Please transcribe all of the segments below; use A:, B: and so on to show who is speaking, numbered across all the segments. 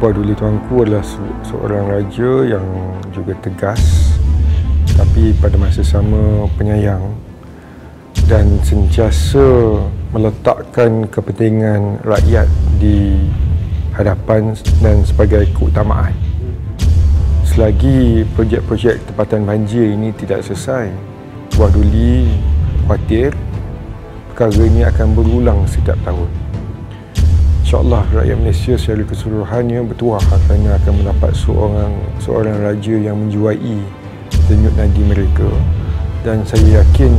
A: Kepada Duli Tuanku adalah seorang raja yang juga tegas, tapi pada masa sama penyayang dan sentiasa meletakkan kepentingan rakyat di hadapan dan sebagai keutamaan. Selagi projek-projek tempatan banjir ini tidak selesai, Kepada Duli khawatir perkara ini akan berulang setiap tahun. InsyaAllah rakyat Malaysia secara keseluruhannya bertuah kerana akan mendapat seorang raja yang menjiwai denyut nadi mereka, dan saya yakin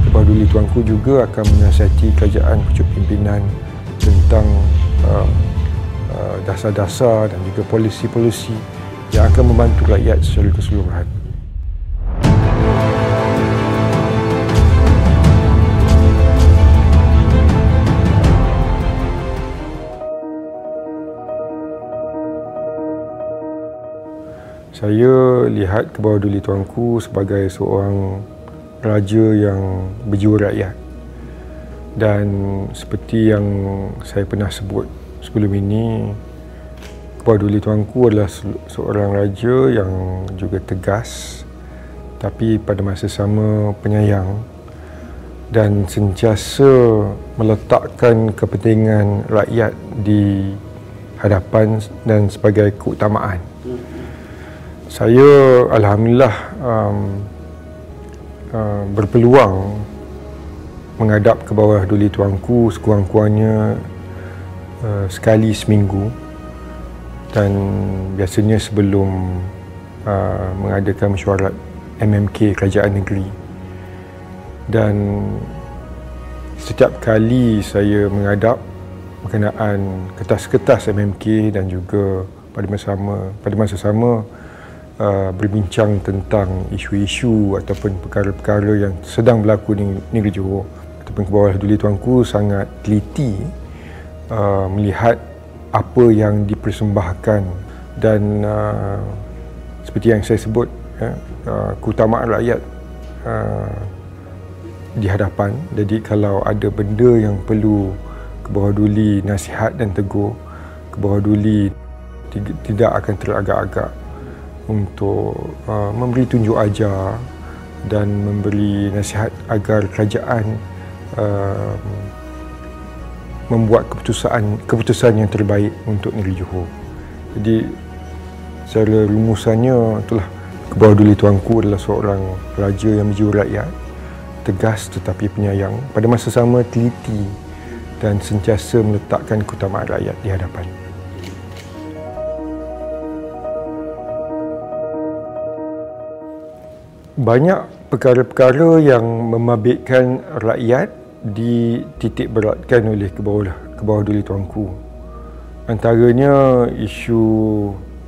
A: Kepada Duli Tuanku juga akan menasihati kerajaan pucuk pimpinan tentang dasar-dasar dan juga polisi-polisi yang akan membantu rakyat secara keseluruhan. Saya lihat Kepada Duli Tuanku sebagai seorang raja yang berjiwa rakyat, dan seperti yang saya pernah sebut sebelum ini, Kepada Duli Tuanku adalah seorang raja yang juga tegas, tapi pada masa sama penyayang dan sentiasa meletakkan kepentingan rakyat di hadapan dan sebagai keutamaan. Saya alhamdulillah berpeluang menghadap ke bawah Duli Tuanku sekurang-kurangnya sekali seminggu, dan biasanya sebelum mengadakan mesyuarat MMK Kerajaan Negeri. Dan setiap kali saya menghadap berkenaan kertas-kertas MMK dan juga pada masa sama berbincang tentang isu-isu ataupun perkara-perkara yang sedang berlaku di negeri Johor ataupun ke bawah Duli Tuanku sangat teliti melihat apa yang dipersembahkan, dan seperti yang saya sebut, keutamaan rakyat di hadapan. Jadi kalau ada benda yang perlu ke bawah Duli nasihat dan tegur, ke bawah Duli tidak akan teragak-agak untuk memberi tunjuk ajar dan memberi nasihat agar kerajaan membuat keputusan yang terbaik untuk negeri Johor. Jadi secara rumusannya itulah, Kepada Duli Tuanku adalah seorang raja yang berjiwa rakyat, tegas tetapi penyayang, pada masa sama teliti dan sentiasa meletakkan keutamaan rakyat di hadapan. Banyak perkara-perkara yang memabitkan rakyat dititik beratkan oleh ke bawah Duli Tuanku. Antaranya isu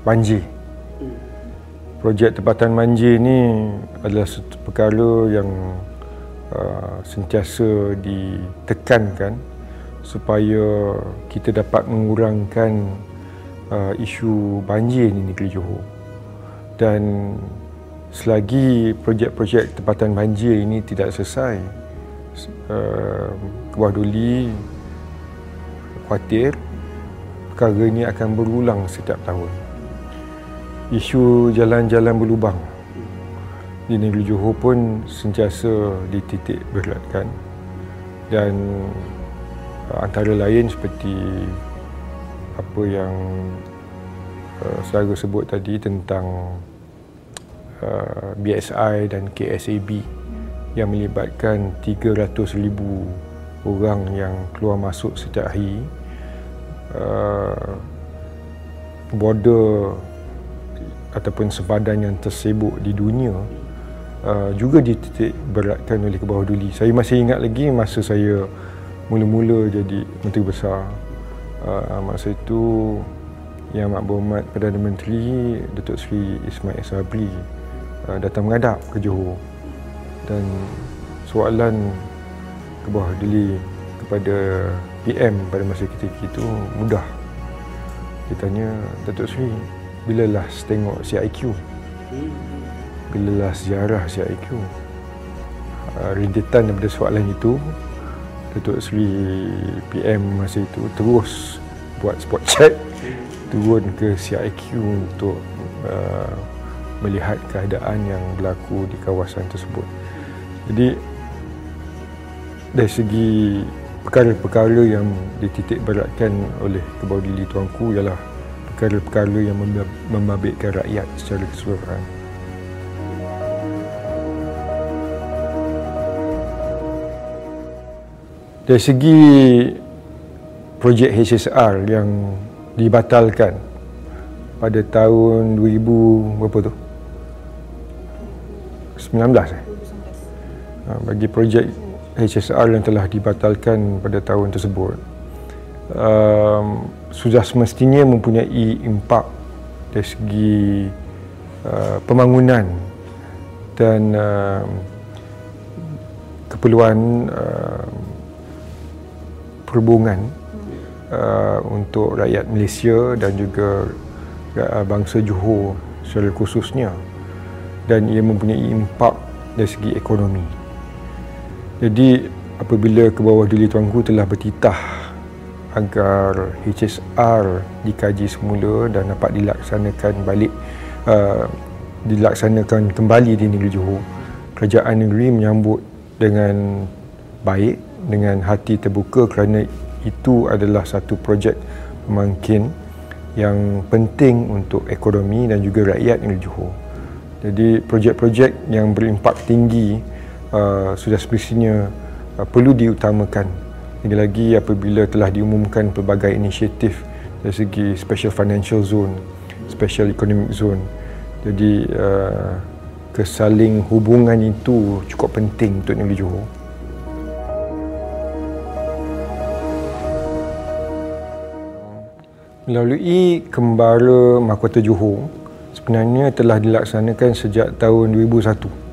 A: banjir. Projek tempatan banjir ini adalah satu perkara yang sentiasa ditekankan supaya kita dapat mengurangkan isu banjir di negeri Johor. Dan selagi projek-projek tempatan banjir ini tidak selesai, Kepada Duli khawatir perkara ini akan berulang setiap tahun. Isu jalan-jalan berlubang di negeri Johor pun sentiasa dititik beratkan, dan antara lain seperti apa yang saudara sebut tadi tentang BSI dan KSAB yang melibatkan 300,000 orang yang keluar masuk setiap hari. Border ataupun sempadan yang tersibuk di dunia juga dititik beratkan oleh ke bawah Duli. Saya masih ingat lagi masa saya mula-mula jadi Menteri Besar, masa itu Yang Amat Berhormat Perdana Menteri Datuk Seri Ismail Sabri datang menghadap ke Johor, dan soalan ke bawah Duli kepada PM pada masa ketika itu mudah. Dia tanya, Datuk Seri, bila last tengok CIQ? Bila last ziarah CIQ? Rintitan daripada soalan itu, Datuk Seri PM masa itu terus buat spot check turun ke CIQ untuk melihat keadaan yang berlaku di kawasan tersebut. Jadi dari segi perkara-perkara yang dititik beratkan oleh Kebawah Duli Tuanku ialah perkara-perkara yang membabitkan rakyat secara keseluruhan. Dari segi projek HSR yang dibatalkan pada tahun 2000 berapa tu? 19 bagi projek HSR yang telah dibatalkan pada tahun tersebut sudah semestinya mempunyai impak dari segi pembangunan dan keperluan perhubungan untuk rakyat Malaysia dan juga bangsa Johor secara khususnya, dan ia mempunyai impak dari segi ekonomi. Jadi apabila Kebawah Duli Tuanku telah bertitah agar HSR dikaji semula dan dapat dilaksanakan kembali di negeri Johor, kerajaan negeri menyambut dengan baik, dengan hati terbuka, kerana itu adalah satu projek pembangkit yang penting untuk ekonomi dan juga rakyat negeri Johor. Jadi projek-projek yang berimpak tinggi sudah semestinya perlu diutamakan, lagi-lagi apabila telah diumumkan pelbagai inisiatif dari segi Special Financial Zone, Special Economic Zone. Jadi kesaling hubungan itu cukup penting untuk negeri Johor. Melalui Kembara Mahkota Johor sebenarnya telah dilaksanakan sejak tahun 2001.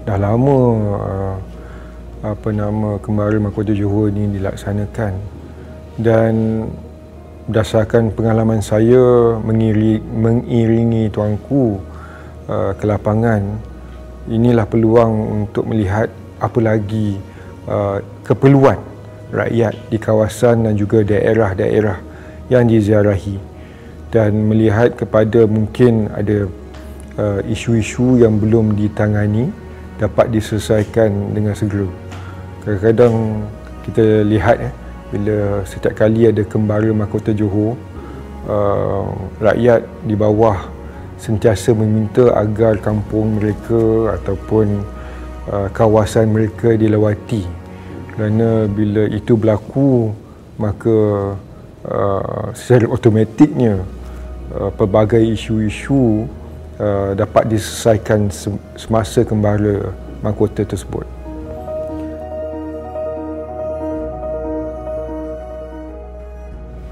A: Dah lama Kembara Mahkota Johor ini dilaksanakan, dan berdasarkan pengalaman saya mengiringi tuanku ke lapangan, inilah peluang untuk melihat apa lagi keperluan rakyat di kawasan dan juga daerah-daerah yang diziarahi, dan melihat kepada mungkin ada isu-isu yang belum ditangani dapat diselesaikan dengan segera. Kadang-kadang kita lihat bila setiap kali ada Kembara Mahkota Johor, rakyat di bawah sentiasa meminta agar kampung mereka ataupun kawasan mereka dilawati, kerana bila itu berlaku maka secara automatiknya pelbagai isu-isu dapat diselesaikan semasa Kembara Mahkota tersebut.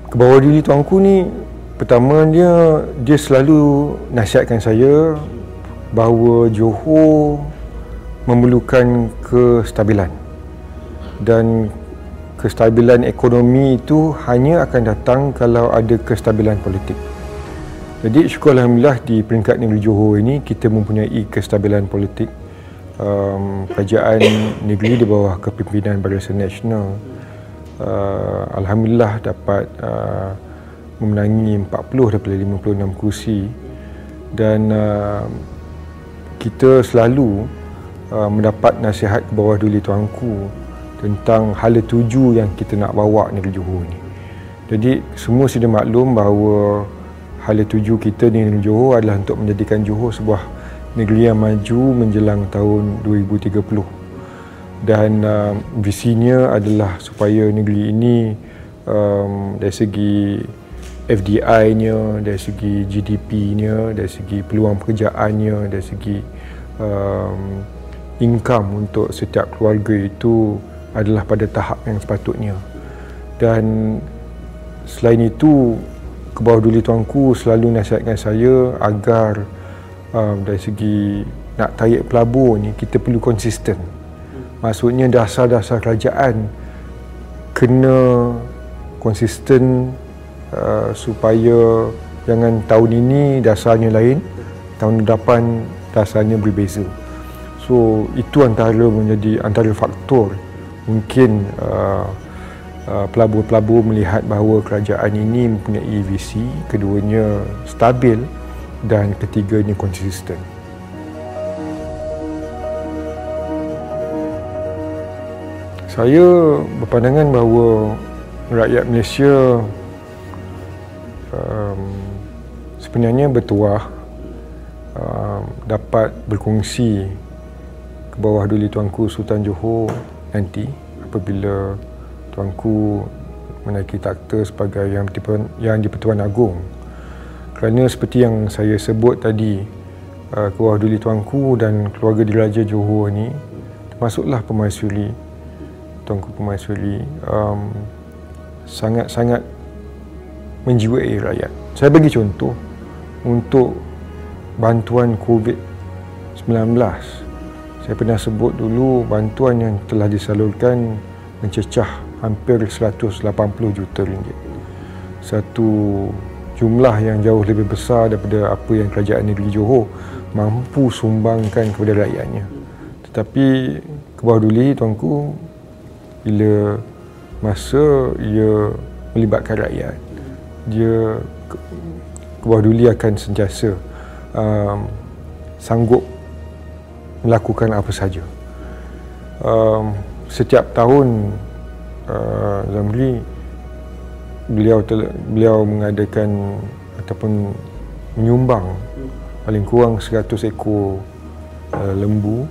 A: Kebawah Duli Tuanku ni, pertama dia selalu nasihatkan saya bahawa Johor memerlukan kestabilan, dan kestabilan ekonomi itu hanya akan datang kalau ada kestabilan politik. Jadi syukur alhamdulillah di peringkat negeri Johor ini kita mempunyai kestabilan politik. Kerajaan negeri di bawah kepimpinan Barisan Nasional alhamdulillah dapat memenangi 40 daripada 56 kursi, dan kita selalu mendapat nasihat Kebawah Duli Tuanku tentang hala tuju yang kita nak bawa negeri Johor ni. Jadi semua sudah maklum bahawa hala tuju kita di negeri Johor adalah untuk menjadikan Johor sebuah negeri yang maju menjelang tahun 2030. Dan visinya adalah supaya negeri ini dari segi FDI-nya, dari segi GDP-nya, dari segi peluang pekerjaannya, dari segi income untuk setiap keluarga itu adalah pada tahap yang sepatutnya. Dan selain itu, Kebawah Duli Tuanku selalu nasihatkan saya agar dari segi nak tarik pelabur ni kita perlu konsisten. Maksudnya dasar-dasar kerajaan kena konsisten supaya jangan tahun ini dasarnya lain, tahun depan dasarnya berbeza. So itu antara faktor mungkin pelabur-pelabur melihat bahawa kerajaan ini mempunyai visi, keduanya stabil dan ketiganya konsisten. Saya berpandangan bahawa rakyat Malaysia sebenarnya bertuah dapat berkongsi ke bawah duli Tuanku Sultan Johor nanti apabila Tuanku menaiki takhta sebagai Yang di-Pertuan Agong. Kerana seperti yang saya sebut tadi, ke bawah duli Tuanku dan keluarga Diraja Johor ni, termasuklah Permaisuri, Tuanku Permaisuri, sangat-sangat menjiwai rakyat. Saya bagi contoh, untuk bantuan COVID-19, saya pernah sebut dulu bantuan yang telah disalurkan mencecah hampir 180 juta ringgit. Satu jumlah yang jauh lebih besar daripada apa yang Kerajaan Negeri Johor mampu sumbangkan kepada rakyatnya. Tetapi ke bawah duli Tuanku, bila masa ia melibatkan rakyat, dia ke bawah duli akan sentiasa sanggup melakukan apa saja. Setiap tahun Zamri, beliau mengadakan ataupun menyumbang paling kurang 100 ekor lembu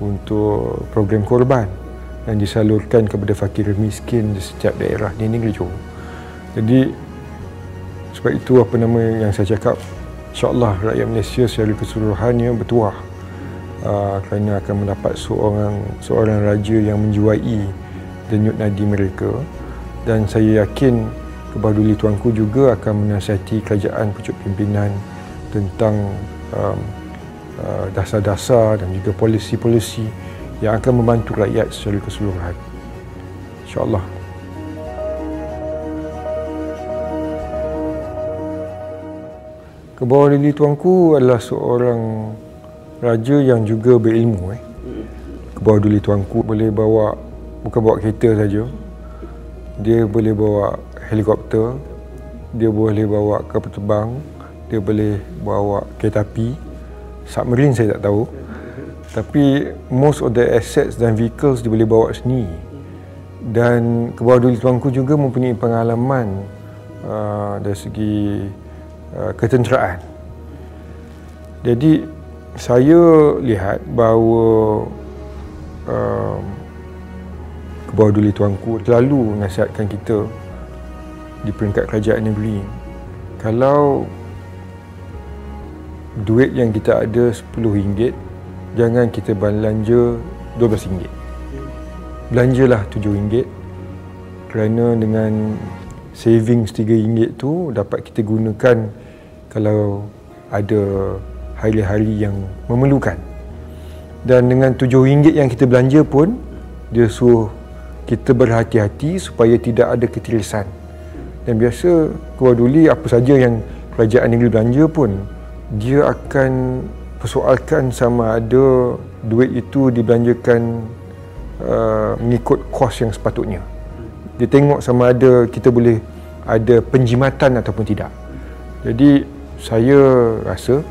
A: untuk program korban yang disalurkan kepada fakir miskin di setiap daerah di negeri Johor. Jadi sebab itu yang saya cakap, insya-Allah rakyat Malaysia secara keseluruhannya bertuah kerana akan mendapat seorang raja yang menjiwai denyut nadi mereka, dan saya yakin ke bawah duli Tuanku juga akan menasihati kerajaan pucuk pimpinan tentang dasar-dasar dan juga polisi-polisi yang akan membantu rakyat secara keseluruhan. InsyaAllah. Ke bawah duli Tuanku adalah seorang raja yang juga berilmu. Ke bawah duli Tuanku boleh bukan bawa kereta saja, dia boleh bawa helikopter, dia boleh bawa kapal terbang, dia boleh bawa kereta api, submarine saya tak tahu, tapi most of the assets dan vehicles dia boleh bawa sendiri. Dan ke bawah duli Tuanku juga mempunyai pengalaman dari segi ketenteraan. Jadi saya lihat bahawa ke bawah duli Tuanku selalu nasihatkan kita di peringkat kerajaan negeri, kalau duit yang kita ada RM10, jangan kita belanja RM12. Belanjalah RM7, kerana dengan savings RM3 tu dapat kita gunakan kalau ada hari-hari yang memerlukan. Dan dengan RM7 yang kita belanja pun, dia suruh kita berhati-hati supaya tidak ada ketirisan. Dan biasa ke bawah duli apa saja yang kerajaan negeri belanja pun, dia akan persoalkan sama ada duit itu dibelanjakan mengikut kos yang sepatutnya. Dia tengok sama ada kita boleh ada penjimatan ataupun tidak. Jadi saya rasa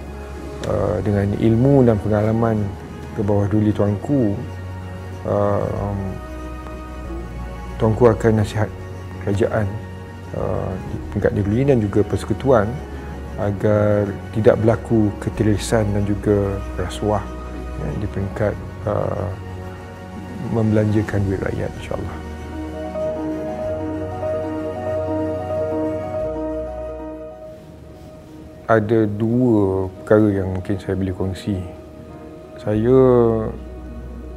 A: dengan ilmu dan pengalaman ke bawah duli Tuanku, Tuanku akan nasihat kerajaan di peringkat negeri dan juga persekutuan agar tidak berlaku ketirisan dan juga rasuah di peringkat membelanjakan duit rakyat, insya-Allah. Ada dua perkara yang mungkin saya boleh kongsi. Saya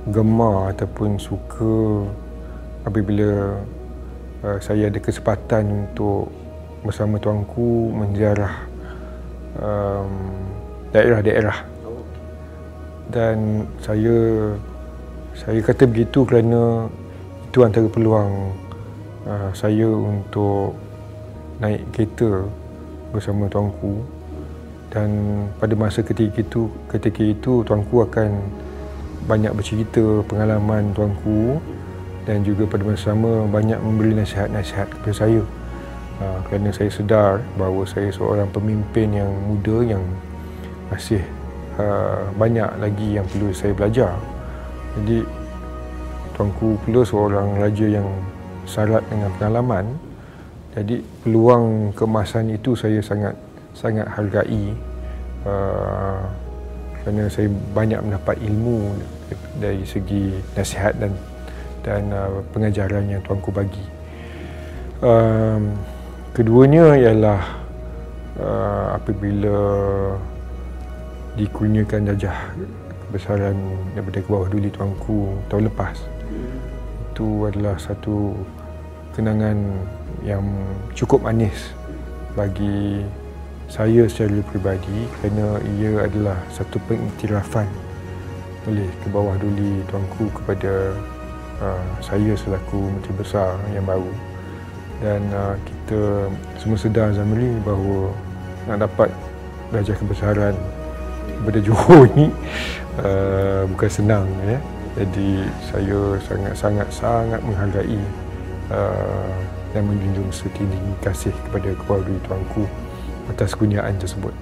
A: gemar ataupun suka apabila saya ada kesempatan untuk bersama Tuanku menziarah daerah-daerah. Dan saya kata begitu kerana itu antara peluang saya untuk naik kereta bersama Tuanku. Dan pada masa ketika itu Tuanku akan banyak bercerita pengalaman Tuanku dan juga pada masa sama banyak memberi nasihat-nasihat kepada saya. Kerana saya sedar bahawa saya seorang pemimpin yang muda yang masih banyak lagi yang perlu saya belajar. Jadi tuanku pula seorang raja yang syarat dengan pengalaman. Jadi peluang keemasan itu saya sangat hargai, kerana saya banyak mendapat ilmu dari segi nasihat dan pengajaran yang tuanku bagi. Keduanya ialah apabila dikurniakan jajah kebesaran daripada ke bawah duli tuanku tahun lepas. Itu adalah satu kenangan yang cukup manis bagi saya secara peribadi, kerana ia adalah satu pengiktirafan oleh ke bawah duli tuanku kepada saya selaku Menteri Besar yang baru. Dan kita semua sedar Zamri bahawa nak dapat darjah kebesaran kepada Johor ni bukan senang, ya. Jadi saya sangat menghargai dan menjunjung setinggi kasih kepada keluarga tuanku atas kurniaan tersebut.